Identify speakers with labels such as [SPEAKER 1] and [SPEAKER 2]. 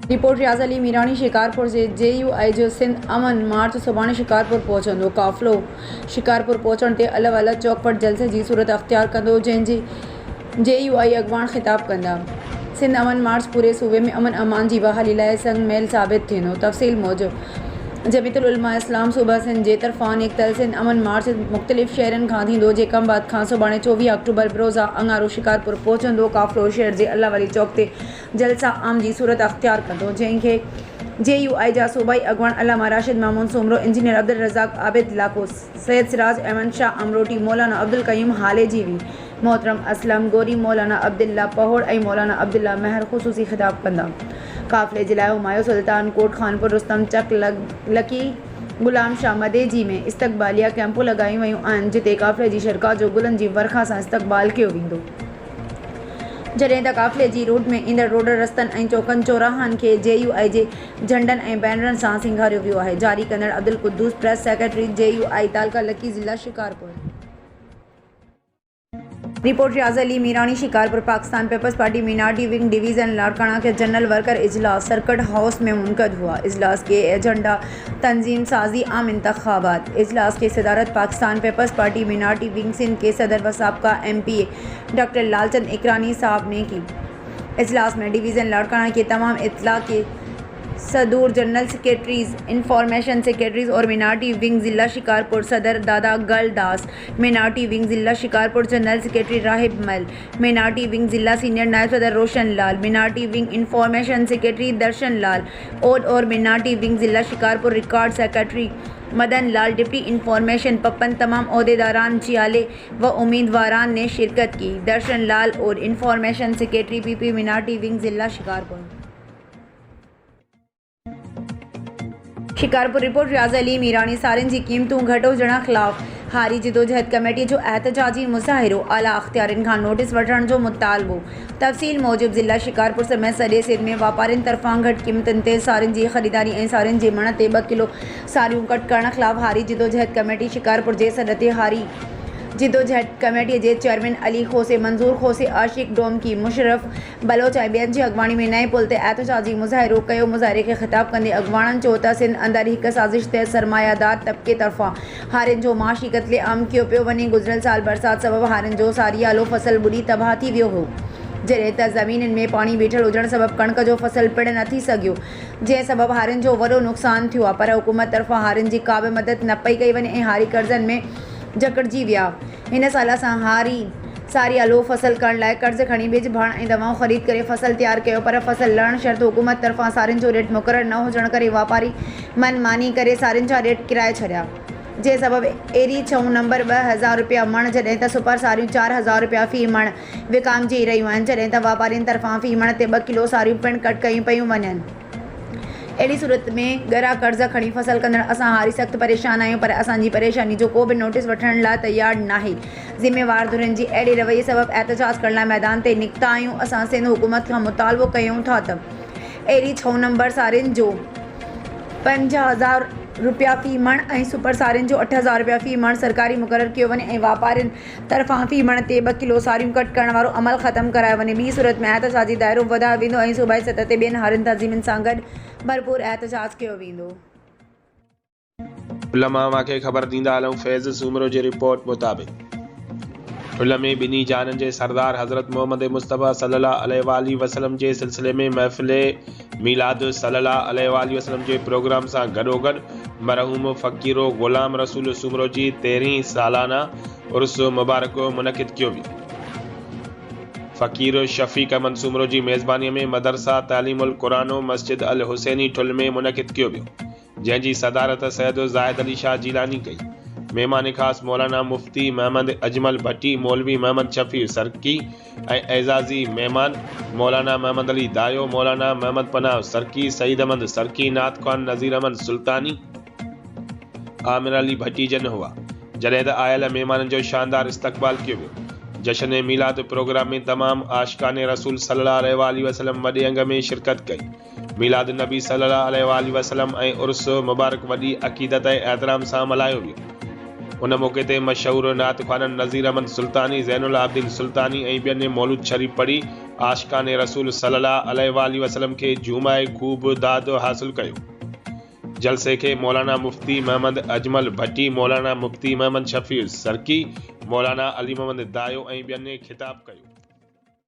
[SPEAKER 1] Report Riaz Ali Mirani Shikarpur से JUI जो सिंध अमन मार्च सुभाणे शिकारपुर पहुंचंदो। काफ़िलो शिकारपुर पहुंचण ते अलॻ अलॻ चौक पर जलसे जी सूरत अख्तियार कंदो, जंहिंजी JUI अॻवान ख़िताब कंदा। सिंध अमन मार्च पूरे सूबे में अमन अमान जी बहाली लाइ संग मेल साबित थींदो। तफ़सील मूजिब जमीयतुल उलमा इस्लाम सूबा सिंध जे तरफ़ां निकितल सिंध अमन मार्च मुख़्तलिफ़ शहरनि खां थींदो, जेकमबाद खां सुभाणे 24 अक्टूबर बरोज़ा अंगारो शिकारपुर पहुचंदो। काफ़िलो शहर जे अलावाली चौक ते जलसा आम जी सूरत अख्तियार कंदो, जंहिंखे JUI जा सूबाई अॻवान अलामा राशिद मामून सुमरो, इंजीनियर अब्दुल रज़ाक आबिद लाको, सैयद सिराज अहमद शाह अमरोटी, मौलाना अब्दुल क़य्यूम हाले जीवी, मोहतरम असलम गोरी, मौलाना अब्दुल्ला पहोड़ ऐं मौलाना अब्दुल्ला महर ख़ुसूसी ख़िताब कंदा। काफ़िले जे लाइ हुमायूं सुल्तान कोट खानपुर रुस्तम चक लकी गुलाम शाह मदेजी में इस्तक़बालिया कैंपूं लॻायूं वयूं आहिनि, जिते काफ़िले जी शिरका जो गुलनि जी वर्खा सां इस्तक़बाल कयो वेंदो। जॾहिं त काफ़िले जी रूट में ईंदड़ रोड रस्तनि ऐं चौकनि चौराहनि खे JUI जे झंडनि ऐं बैनरनि सां सिंगारियो वियो आहे। जारी कंदड़ Abdul Quddus, press secretary JUI taluka Lakki ज़िला Shikarpur. Report Riaz Ali Mirani Shikarpur. Pakistan Peoples Party minority wing division Larkana के जनरल वर्कर इजलास सर्किट हाउस में मुनक़द हुआ। इजलास के एजेंडा तंजीम साजी आम इंतखाबात। इजलास की सदारत Pakistan Peoples Party minority wing Sindh के सदर व साबका MPA डॉक्टर लालचंद इकरानी साहब ने की। इजलास में डिवीज़न लाड़काना के तमाम इतला के सदूर, जनरल सेक्रेटरीज, इंफॉर्मेशन सेक्रेटरीज और मिनार्टी विंग ज़िला शिकारपुर सदर दादा गल दास, मिनार्टी विंग ज़िला शिकारपुर जनरल सेक्रेटरी राहिब मल, मिनार्टी विंग ज़िला सीनियर नायब सदर Roshan Lal, minority wing information secretary दर्शन लाल ओड और मिनार्टी विंग ज़िला Shikarpur record secretary Madan Lal, deputy information Papan, तमाम ओहदेदारान, जियाले व उम्मीदवारान ने शिरकत की। दर्शन लाल और information secretary PP minority wing ज़िला शिकारपुर। शिकारपुर। रिपोर्ट रियाज़ अली मीरानी। सारिन जी कीमतूं घटि हुजण ख़िलाफ़ हारी जिदोजहद कमेटी जो एहतजाजी मुज़ाहिरो, आला अख्तियारनि खां नोटिस वठण जो मुतालबो। तफ़सील मूजिब ज़िला शिकारपुर समेत सॼे सिंध में वापारियुनि तरफ़ां घटि क़ीमतुनि ते सारियुनि जी ख़रीदारी ऐं सारियुनि जे मण ते 2 किलो सारियूं कट करण ख़िलाफ़ हारी जिदोजहद कमेटी शिकारपुर जे सॾ ते हारी जिदोजहद कमेटी जे चेयरमैन अली खोसे, मंज़ूर खोसे, आशिक डोमकी, मुशरफ बलोच ऐं ॿियनि जी अॻवानी में नए पुल ते एहतजाजी मुज़ाहिरो कयो। मुज़ाहिरे खे ख़िताब कंदे अॻवाननि चयो त सिंध अंदरि हिक साज़िश तहत सरमायादार तबिके तरफ़ां हारियुनि जो माशी क़त्ले आम कयो पियो वञे। गुज़िरियल साल बरसाति सबबि हारियुनि जो सारियालो फसल ॿुॾी तबाह थी वियो हो, जॾहिं त ज़मीनुनि में पाणी बीठल हुजण सबबि कणिक जो फसल पिण न थी सघियो, जंहिं सबबि हारियुनि जो वॾो नुक़सानु थियो आहे। पर हुकूमत तरफ़ां हारियुनि जी का बि मदद न पई कई वञे ऐं हारी कर्ज़नि में जकड़जी विया। हिन साल असां हारी सारियालो फसल करण लाइ कर्ज़ खणी बिज भाण ऐं दवाऊं ख़रीद करे फसल तैयार कयो, पर फसल लहण शर्त हुकूमत तरफ़ां सारियुनि जो रेट मुक़ररु न हुजण करे वापारी मनमानी करे सारियुनि जा रेट किराए छॾिया, जंहिं सबबि एरी छऊं नंबर 2000 रुपया मण, जॾहिं त सुपर सारियूं 4000 रुपया फ़ी मण विकामजी रहियूं आहिनि, जॾहिं त वापारियुनि तरफ़ां फ़ी मण ते 2 किलो सारियूं पिणु कट कयूं पियूं वञनि। अहिड़ी सूरत में ॻरा कर्ज़ खणी फसल कंदड़ असां हारी सख़्तु परेशान आहियूं, पर असांजी परेशानी जो को बि नोटिस वठण लाइ तयारु नाहे। ज़िम्मेवार धुरनि जी अहिड़े रवैये सबबि एहतजाज करण लाइ मैदान ते निकिता आहियूं। असां सिंध हुकूमत खां मुतालबो कयूं था त एरी 6 नंबर सारियुनि जो 5000 रुपया फ़ी मण ऐं सुपर सारियुनि जो 8000 रुपया फ़ी मण सरकारी मुक़ररु कयो वञे ऐं वापारियुनि तरफ़ां फ़ी मण ते 2 किलो सारियूं कट करण वारो अमल ख़तमु करायो वञे। ॿी सूरत में एहतजाजी दाइरो वधायो वेंदो ऐं सूबाई सतह ते ॿियनि हारियुनि तंज़ीमुनि सां गॾु भरपूर एहतजाज कयो वेंदो।
[SPEAKER 2] उलमा खे ख़बर ॾींदा हलूं। फैज़ सूमरो जी रिपोर्ट मुताबिक़ ठुल में ॿिन्ही जाननि जे सरदार हज़रत मोहम्मद मुस्तफ़ा सल्लल्लाहु अलैहि वसल्लम जे सिलसिले में महफ़िल मीलाद सल्लल्लाहु अलैहि वसल्लम जे प्रोग्राम सां गॾोगॾु मरहूम फ़क़ीरो ग़ुलाम रसूल सूमरो जी 13हीं सालाना उर्स मुबारक मुनक़िद कयो वियो। फ़क़ीर शफ़ीक़ अहमद सूमरो जी मेज़बानीअ में मदरसा तालीमुल क़ुरानो मस्जिद अल हुसैनी ठुल में मुनक़िद कयो वियो, जंहिंजी सदारत सैयद ज़ाहिद अली शाह जीलानी कई। मेहमान ख़ास मौलाना मुफ्ती महमद अजमल भट्टी, मौलवी महमद शफ़ी सरकी ऐं एज़ाज़ी मेहमान मौलाना महमद अली दायो, मौलाना महमद पनाह सरकी, सईद अहमद सरकी, नात ख़ान नज़ीर अहमद सुल्तानी, आमिर अली भट्टी जन हुआ, जॾहिं त आयल महिमाननि जो शानदार इस्तक़बाल कयो वियो। जश्न मीलाद प्रोग्राम में तमाम आशिकाने रसूल सल्लल्लाहु अलैहि वसल्लम वॾे अंग में शिरकत कई। मीलाद नबी सल्लल्लाहु अलैहि वसल्लम ऐं उर्स मुबारक वॾी अक़ीदत ऐं एहतराम सां मल्हायो वियो। उन मौक़े ते मशहूर नात ख़ाननि नज़ीर अहमद सुल्तानी, ज़ैनुल आबिदीन सुल्तानी ऐं ॿियनि मौलूद शरीफ़ पढ़ी आशिकाने रसूल सल्लल्लाहु अलैहि वसल्लम के झूमाए खूब दाद हासिल कयो। जलसे के मौलाना मुफ्ती मोहम्मद अजमल भट्टी, मौलाना मुफ्ती मोहम्मद शफी सरकी, मौलाना अली मोहम्मद दायो ऐं ॿियनि खिताब कयो।